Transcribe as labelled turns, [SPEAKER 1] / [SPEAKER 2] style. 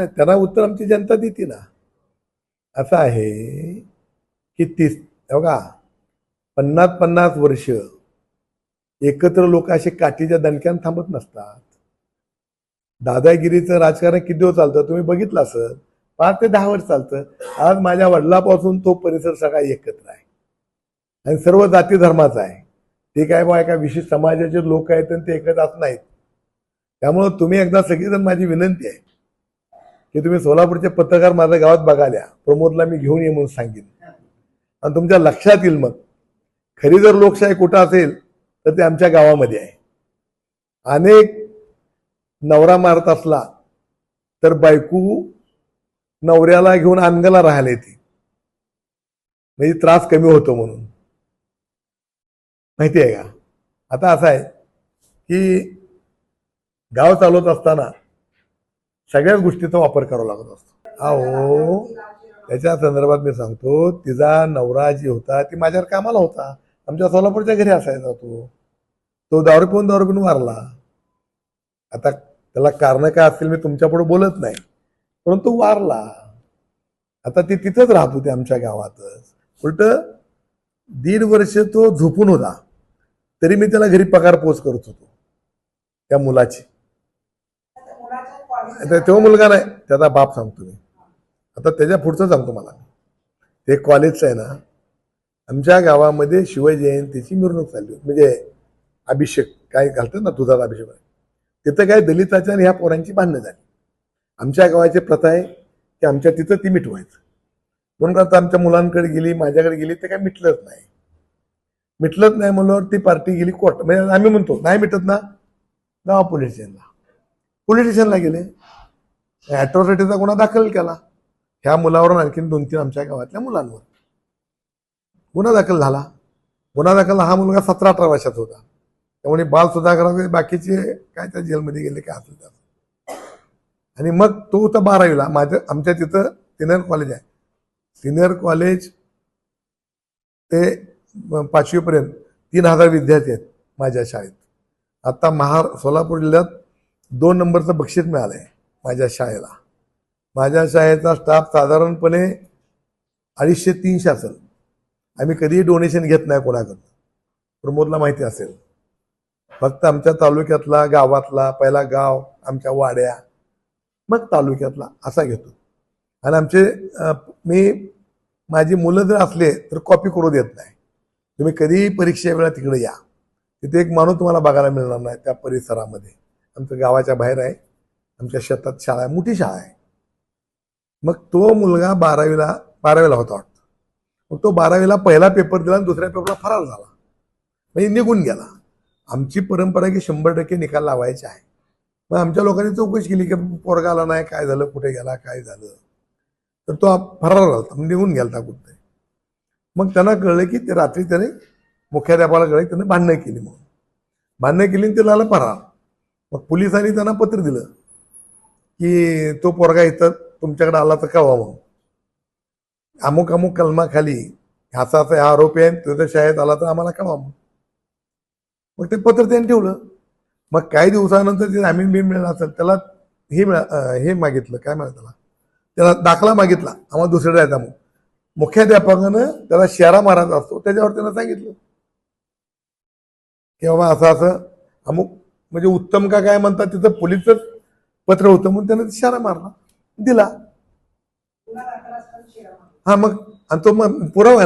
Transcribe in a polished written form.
[SPEAKER 1] नाही, त्यांना उत्तर आमची जनता देते ना. असं आहे की 30 बघा 50-50 वर्ष एकत्र लोक असे काठीच्या दणक्यानं थांबत नसतात. दादागिरीचं राजकारण किती दिवस चालतं तुम्ही बघितलं असं 5 ते 10 वर्ष चालतं. आज माझ्या वडिलापासून तो परिसर सगळा एकत्र आहे आणि सर्व जाती धर्माचा आहे. ते काय बा एका विशिष्ट समाजाचे लोक आहेत आणि ते एकत्र असं नाहीत. त्यामुळं तुम्ही एकदा सगळेजण, माझी विनंती आहे की तुम्ही सोलापूरचे पत्रकार माझ्या गावात बघाल्या, प्रमोदला मी घेऊन ये म्हणून सांगेन आणि तुमच्या लक्षात येईल मग खरी जर लोकशाही कुठं असेल तर ते आमच्या गावामध्ये आहे. अनेक नवरा मारत असला तर बायको नवऱ्याला घेऊन अंगला राहायला येते, म्हणजे त्रास कमी होतो म्हणून. माहिती आहे का? आता असं आहे की गाव चालवत असताना सगळ्याच गोष्टीचा वापर करावा लागत असतो. अहो त्याच्या संदर्भात मी सांगतो, तिचा नवरा जी होता ती माझ्यावर कामाला होता, आमच्या सोलापूरच्या घरी असायचा. तो दारू पिऊन वारला. आता त्याला कारण काय असतील मी तुमच्या पुढे बोलत नाही, परंतु वारला. आता ती तिथंच राहत होती आमच्या गावातच. उलट 1.5 वर्ष तो झोपून होता तरी मी त्याला घरी पगार पोच करत होतो त्या मुलाची. तो मुलगा नाही, त्याचा बाप सांगतो मी. आता त्याच्या पुढचं सांगतो मला. ते कॉलेजचं आहे ना, आमच्या गावामध्ये शिवजयंतीची मिरवणूक चालली होती, म्हणजे अभिषेक काय घालतात ना दुधाचा अभिषेक. तिथं काय दलिताच्या आणि ह्या पोरांची भांडणं झाली. आमच्या गावाची प्रथा आहे की आमच्या तिथं ती मिटवायचं म्हणून आता आमच्या मुलांकडे गेली, माझ्याकडे गेली, ते काय मिटलंच नाही म्हणल्यावर ती पार्टी गेली कोर्ट. म्हणजे आम्ही म्हणतो नाही मिटत ना, गावा पोलीस स्टेशनला गेले, ॲट्रॉसिटीचा गुन्हा दाखल केला. ह्या मुलावरून आणखीन 2-3 आमच्या गावातल्या मुलांवर गुन्हा दाखल झाला. हा मुलगा 17-18 वर्षाचा होता. त्यामुळे बाल सुधागृह बाकीचे काय त्या जेलमध्ये गेले काय असेल त्यात. आणि मग तो होता 12वीला. आमच्या तिथं सिनियर कॉलेज आहे. सिनियर कॉलेज ते 5वी पर्यंत 3000 विद्यार्थी आहेत माझ्या शाळेत. आता सोलापूर जिल्ह्यात 2 नंबरचं बक्षीस मिळालंय माझ्या शाळेला. माझ्या शाळेचा स्टाफ साधारणपणे 250-300 असेल. आम्ही कधीही डोनेशन घेत नाही कोणाकडून, प्रमोदला माहिती असेल. फक्त आमच्या तालुक्यातला, गावातला, पहिला गाव, आमच्या वाड्या, मग तालुक्यातला असा घेतो. आणि माझी मुलं जर असले तर कॉपी करू देत नाही. तुम्ही कधीही परीक्षे वेळा तिकडे या, तिथे एक माणूस तुम्हाला बघायला मिळणार नाही त्या परिसरामध्ये. आमच्या गावाच्या बाहेर आहे, आमच्या शेतात शाळा आहे, मोठी शाळा आहे. मग तो मुलगा 12वीला होता वाटतं. मग तो 12वीला पहिला पेपर दिला आणि दुसऱ्या पेपरला फरार झाला, म्हणजे निघून गेला. आमची परंपरा की 100% निकाल लावायचे आहे. मग आमच्या लोकांनी चौकशी केली की पोरगा आला नाही, काय झालं, कुठे गेला, काय झालं. तर तो फरार झाला, निघून गेला कुठे. मग त्यांना कळलं की ते रात्री त्याने मुख्याध्यापकाला कळलं, त्याने भांडणं केली. म्हणून भांडणं केली आणि ते झालं फरार. मग पोलिसांनी त्यांना पत्र दिलं की तो पोरगा इथं तुमच्याकडे आला तर कळवा म्हणून, अमुक कलमाखाली ह्याचा हा आरोपी आहे, तुझ्या शाळेत आला तर आम्हाला कळवा म्हणून. मग ते पत्र त्यांनी ठेवलं. मग काही दिवसानंतर ते जामीन बिन मिळाला असेल, त्याला हे मागितलं, काय म्हणतात त्याला दाखला मागितला, आम्हाला दुसरीकडे जायचा. मग मुख्याध्यापकानं त्याला शेरा मारायचा असतो, त्याच्यावर त्यानं सांगितलं की बाबा असं अमुक, म्हणजे उत्तम का काय म्हणतात तिथं पोलीसच पत्र होतं म्हणून त्यानं शेरा मारला, दिला. हा मग आणि तो मग पुरावा